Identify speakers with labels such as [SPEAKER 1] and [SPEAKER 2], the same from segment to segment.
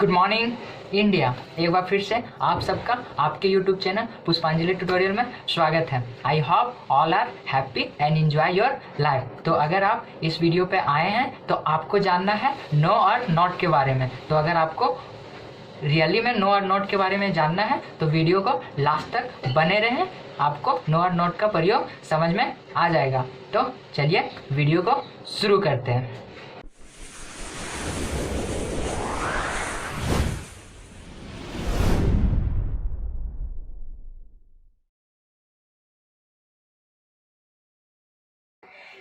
[SPEAKER 1] Good morning India. एक बार फिर से आप सबका आपके यूट्यूब चैनल पुष्पांजलि ट्यूटोरियल में स्वागत है। I hope all are happy and enjoy your life. तो अगर आप इस वीडियो पे आए हैं तो आपको जानना है नो और नॉट के बारे में। तो अगर आपको रियली में नो और नॉट के बारे में जानना है तो वीडियो को लास्ट तक बने रहें, आपको नो और नॉट का प्रयोग समझ में आ जाएगा। तो चलिए वीडियो को शुरू करते हैं।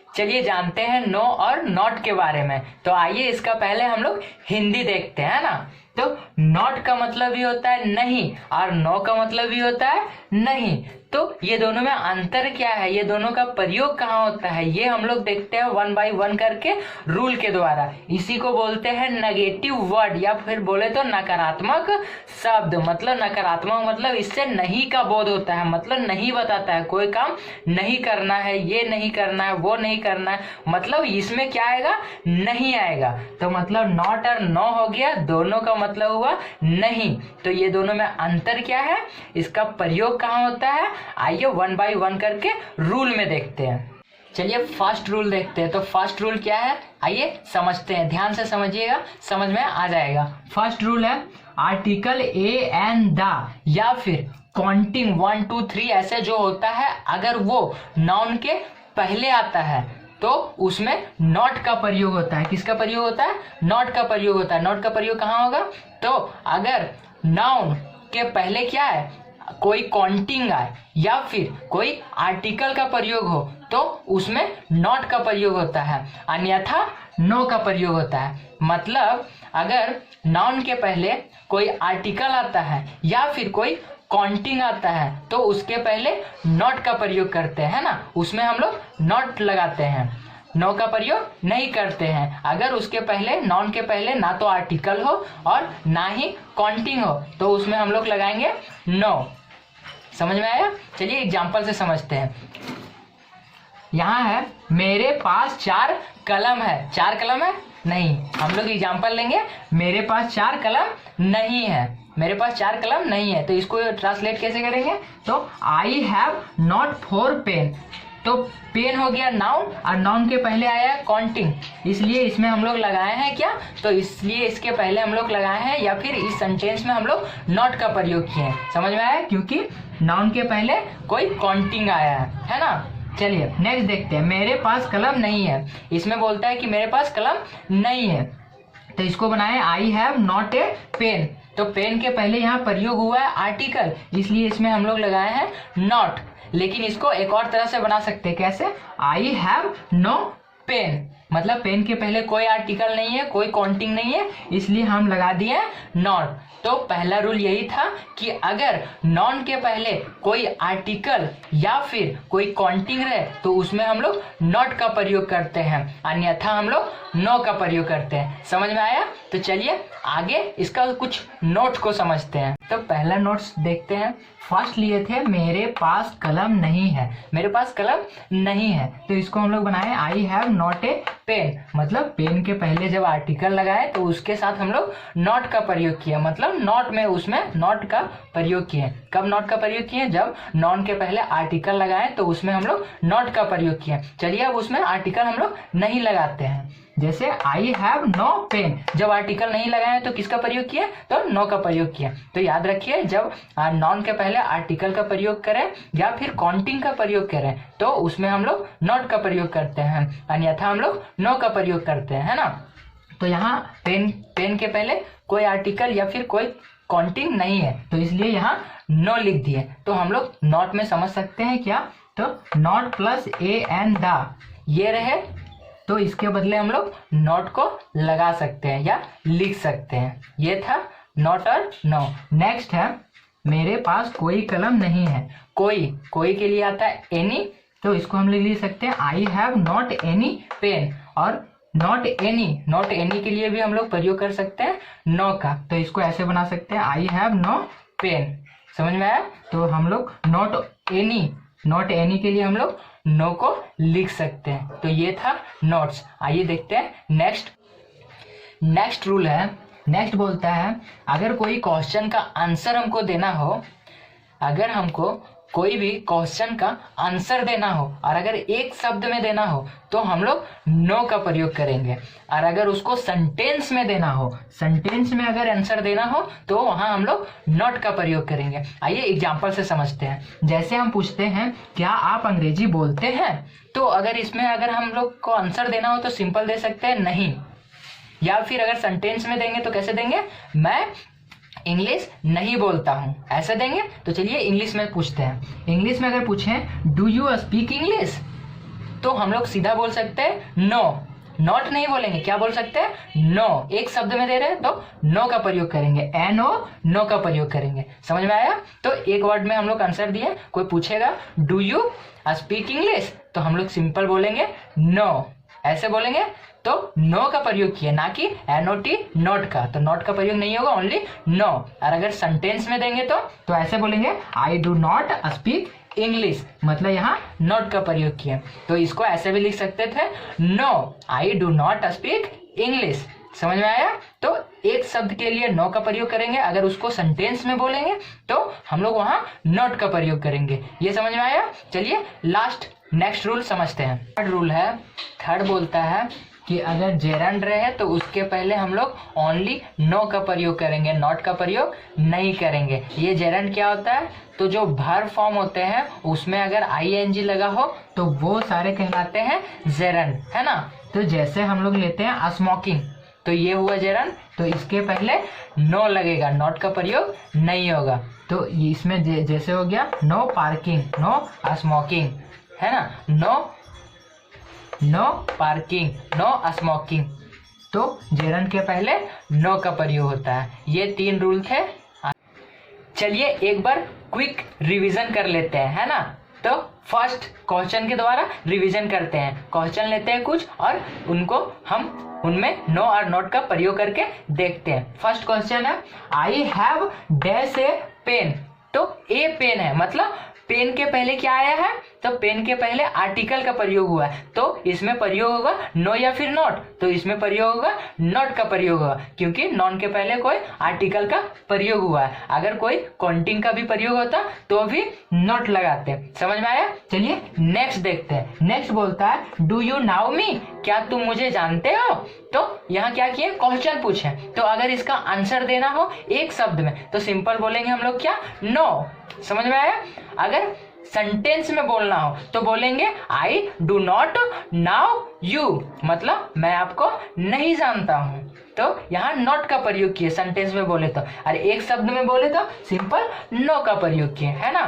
[SPEAKER 1] चलिए जानते हैं नो और नॉट के बारे में। तो आइए इसका पहले हम लोग हिंदी देखते हैं ना। तो नॉट का मतलब भी होता है नहीं और नो का मतलब भी होता है नहीं। तो ये दोनों में अंतर क्या है, ये दोनों का प्रयोग कहाँ होता है, ये हम लोग देखते हैं वन बाय वन करके रूल के द्वारा। इसी को बोलते हैं नेगेटिव वर्ड या फिर बोले तो नकारात्मक शब्द। मतलब नकारात्मक मतलब इससे नहीं का बोध होता है, मतलब नहीं बताता है, कोई काम नहीं करना है, ये नहीं करना है, वो नहीं करना है, मतलब इसमें क्या आएगा, नहीं आएगा। तो मतलब नॉट और नो हो गया, दोनों का मतलब हुआ नहीं। तो ये दोनों में अंतर क्या है, इसका प्रयोग कहाँ होता है, आइए वन बाय वन करके रूल में देखते हैं। चलिए फर्स्ट रूल देखते हैं। तो फर्स्ट रूल क्या है, आइए समझते हैं, ध्यान से समझिएगा, समझ में आ जाएगा। फर्स्ट रूल है आर्टिकल ए एंड द या फिर काउंटिंग 1 2 3 ऐसे जो होता है, अगर वो नाउन के पहले आता है तो उसमें नॉट का प्रयोग होता है। किसका प्रयोग होता है, नॉट का प्रयोग होता है। नॉट का प्रयोग कहाँ होगा, तो अगर नाउन के पहले क्या है, कोई काउंटिंग आए या फिर कोई आर्टिकल का प्रयोग हो तो उसमें नॉट का प्रयोग होता है, अन्यथा नो का प्रयोग होता है। मतलब अगर नाउन के पहले कोई आर्टिकल आता है या फिर कोई काउंटिंग आता है तो उसके पहले नॉट का प्रयोग करते हैं ना, उसमें हम लोग नॉट लगाते हैं, नो का प्रयोग नहीं करते हैं। अगर उसके पहले नाउन के पहले ना तो आर्टिकल हो और ना ही काउंटिंग हो तो उसमें हम लोग लगाएंगे नो। समझ में आया। चलिए एग्जांपल से समझते हैं। यहाँ है मेरे पास 4 कलम है। 4 कलम है नहीं, हम लोग एग्जांपल लेंगे मेरे पास 4 कलम नहीं है। मेरे पास 4 कलम नहीं है तो इसको ट्रांसलेट कैसे करेंगे, तो आई हैव नॉट 4 पेन। तो पेन हो गया नाउन और नाउन के पहले आया काउंटिंग, इसलिए इसमें हम लोग लगाए हैं क्या, तो इसलिए इसके पहले हम लोग लगाए हैं या फिर इस सेंटेंस में हम लोग नॉट का प्रयोग किए हैं। समझ में आया, क्योंकि नाउन के पहले कोई काउंटिंग आया है ना। चलिए नेक्स्ट देखते हैं। मेरे पास कलम नहीं है, इसमें बोलता है कि मेरे पास कलम नहीं है तो इसको बनाए I have not a pen. तो पेन के पहले यहाँ प्रयोग हुआ है आर्टिकल, इसलिए इसमें हम लोग लगाए हैं नॉट। लेकिन इसको एक और तरह से बना सकते हैं, कैसे, आई हैव नो पेन। मतलब पेन के पहले कोई आर्टिकल नहीं है, कोई काउंटिंग नहीं है, इसलिए हम लगा दिए नॉट। तो पहला रूल यही था कि अगर नॉन के पहले कोई आर्टिकल या फिर कोई काउंटिंग रहे तो उसमें हम लोग नॉट का प्रयोग करते हैं, अन्यथा हम लोग नो का प्रयोग करते हैं। समझ में आया। तो चलिए आगे इसका कुछ नोट को समझते हैं। तो पहला नोट्स देखते हैं। फर्स्ट लिए थे मेरे पास कलम नहीं है। मेरे पास कलम नहीं है तो इसको हम लोग बनाए I have not a pen. मतलब पेन के पहले जब आर्टिकल लगाए तो उसके साथ हम लोग नॉट का प्रयोग किया, मतलब नॉट में उसमें नॉट का प्रयोग किए। कब नॉट का प्रयोग किए, जब नॉन के पहले आर्टिकल लगाए तो उसमें हम लोग नॉट का प्रयोग किए। चलिए अब उसमें आर्टिकल हम लोग नहीं लगाते हैं। जैसे आई हैव नो पेन, जब आर्टिकल नहीं लगाए तो किसका प्रयोग किया, तो नो का प्रयोग किया। तो याद रखिए जब नॉन के पहले आर्टिकल का प्रयोग करें या फिर काउंटिंग का प्रयोग करें तो उसमें हम लोग नॉट का प्रयोग करते हैं, अन्यथा हम लोग नो का प्रयोग करते हैं, है ना। तो यहाँ पेन के पहले कोई आर्टिकल या फिर कोई काउंटिंग नहीं है तो इसलिए यहाँ नो लिख दिए। तो हम लोग नॉट में समझ सकते हैं क्या, तो not plus A and the ये रहे तो इसके बदले हम लोग नॉट को लगा सकते हैं या लिख सकते हैं। ये था नॉट और नो। नेक्स्ट है मेरे पास कोई कलम नहीं है। कोई के लिए आता है एनी, तो इसको हम लिख सकते हैं I have not any pen. और नॉट एनी के लिए भी हम लोग प्रयोग कर सकते हैं नो का, तो इसको ऐसे बना सकते हैं आई हैव नो पेन। समझ में आया। तो हम लोग नॉट एनी के लिए हम लोग नो को लिख सकते हैं। तो ये था नोट्स। आइए देखते हैं नेक्स्ट रूल है नेक्स्ट बोलता है अगर कोई क्वेश्चन का आंसर हमको देना हो, अगर हमको कोई भी क्वेश्चन का आंसर देना हो और अगर एक शब्द में देना हो तो हम लोग नो का प्रयोग करेंगे, और अगर उसको सेंटेंस में देना हो, सेंटेंस में अगर आंसर देना हो तो वहाँ हम लोग नॉट का प्रयोग करेंगे। आइए एग्जाम्पल से समझते हैं। जैसे हम पूछते हैं क्या आप अंग्रेजी बोलते हैं, तो अगर इसमें अगर हम लोग को आंसर देना हो तो सिंपल दे सकते हैं नहीं, या फिर अगर सेंटेंस में देंगे तो कैसे देंगे, मैं इंग्लिश नहीं बोलता हूँ, ऐसे देंगे। तो चलिए इंग्लिश में पूछते हैं। इंग्लिश में अगर पूछें डू यू स्पीक इंग्लिश, तो हम लोग सीधा बोल सकते हैं नो, नॉट नहीं बोलेंगे, क्या बोल सकते हैं नो। एक शब्द में दे रहे हैं तो नो का प्रयोग करेंगे, एनो नो का प्रयोग करेंगे। समझ में आया? तो एक वर्ड में हम लोग आंसर दिए, कोई पूछेगा डू यू स्पीक इंग्लिश, तो हम लोग सिंपल बोलेंगे नो, ऐसे बोलेंगे। तो नो का प्रयोग किया, ना कि एनओटी नॉट का, तो नॉट का प्रयोग नहीं होगा, ओनली नो। और अगर सेंटेंस में देंगे तो ऐसे बोलेंगे आई डू नॉट स्पीक इंग्लिश, मतलब यहाँ नॉट का प्रयोग किया। तो इसको ऐसे भी लिख सकते थे no I do not speak English. समझ में आया? तो एक शब्द के लिए नो का प्रयोग करेंगे, अगर उसको सेंटेंस में बोलेंगे तो हम लोग वहाँ नॉट का प्रयोग करेंगे। ये समझ में आया? चलिए लास्ट नेक्स्ट रूल समझते हैं। थर्ड रूल है, थर्ड बोलता है कि अगर जेरंड रहे तो उसके पहले हम लोग ओनली नो का प्रयोग करेंगे, नॉट का प्रयोग नहीं करेंगे। ये जेरंड क्या होता है, तो जो वर्ब फॉर्म होते हैं उसमें अगर आईएनजी लगा हो तो वो सारे कहलाते हैं जेरंड, है ना। तो जैसे हम लोग लेते हैं स्मोकिंग, तो ये हुआ जेरंड, तो इसके पहले नो लगेगा, नॉट का प्रयोग नहीं होगा। तो इसमें जैसे हो गया नो पार्किंग, नो स्मोकिंग, है ना, नो पार्किंग, नो स्मोकिंग, तो जेरंड के पहले नो का प्रयोग होता है। ये 3 रूल थे। चलिए एक बार क्विक रिवीजन कर लेते हैं, है ना। तो फर्स्ट क्वेश्चन के द्वारा रिवीजन करते हैं, क्वेश्चन लेते हैं कुछ और उनको हम उनमें नो और नॉट का प्रयोग करके देखते हैं। फर्स्ट क्वेश्चन है I have dash a pen, तो ए पेन है, मतलब पेन के पहले क्या आया है, तो पेन के पहले आर्टिकल का प्रयोग हुआ है, तो इसमें प्रयोग होगा नो या फिर नॉट, तो इसमें प्रयोग होगा नॉट का प्रयोग होगा, क्योंकि नॉन के पहले कोई आर्टिकल का प्रयोग हुआ है। अगर कोई काउंटिंग का भी प्रयोग होता तो भी नॉट लगाते हैं। समझ में आया? चलिए नेक्स्ट देखते हैं। नेक्स्ट बोलता है डू यू नाउ मी, क्या तुम मुझे जानते हो, तो यहाँ क्या किए, क्वेश्चन पूछे, तो अगर इसका आंसर देना हो एक शब्द में तो सिंपल बोलेंगे हम लोग क्या, नो। समझ में आया? अगर सेंटेंस में बोलना हो तो बोलेंगे आई डू नॉट नाउ यू, मतलब मैं आपको नहीं जानता हूं, तो यहाँ नॉट का प्रयोग किए सेंटेंस में बोले तो, और एक शब्द में बोले तो सिंपल नो का प्रयोग किए, है ना।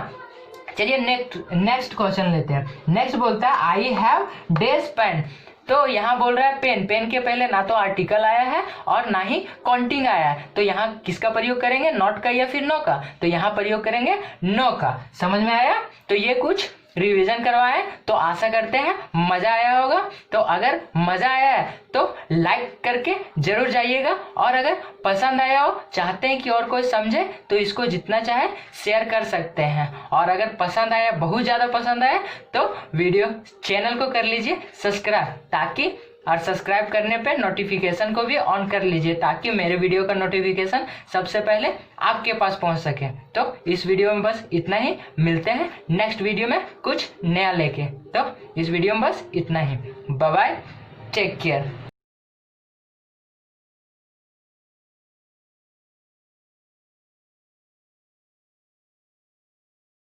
[SPEAKER 1] चलिए नेक्स्ट क्वेश्चन लेते हैं। नेक्स्ट बोलता है आई हैव डैश पेन, तो यहाँ बोल रहा है पेन, पेन के पहले ना तो आर्टिकल आया है और ना ही काउंटिंग आया है, तो यहाँ किसका प्रयोग करेंगे, नॉट का या फिर नो का, तो यहाँ प्रयोग करेंगे नो का। समझ में आया? तो ये कुछ रिवीजन करवाएं, तो आशा करते हैं मजा आया होगा। तो अगर मजा आया है तो लाइक करके जरूर जाइएगा, और अगर पसंद आया हो, चाहते हैं कि और कोई समझे, तो इसको जितना चाहे शेयर कर सकते हैं। और अगर पसंद आया, बहुत ज़्यादा पसंद आया, तो वीडियो चैनल को कर लीजिए सब्सक्राइब, ताकि और सब्सक्राइब करने पे नोटिफिकेशन को भी ऑन कर लीजिए, ताकि मेरे वीडियो का नोटिफिकेशन सबसे पहले आपके पास पहुंच सके। तो इस वीडियो में बस इतना ही, मिलते हैं नेक्स्ट वीडियो में कुछ नया लेके। तो इस वीडियो में बस इतना ही, बाय बाय, टेक केयर।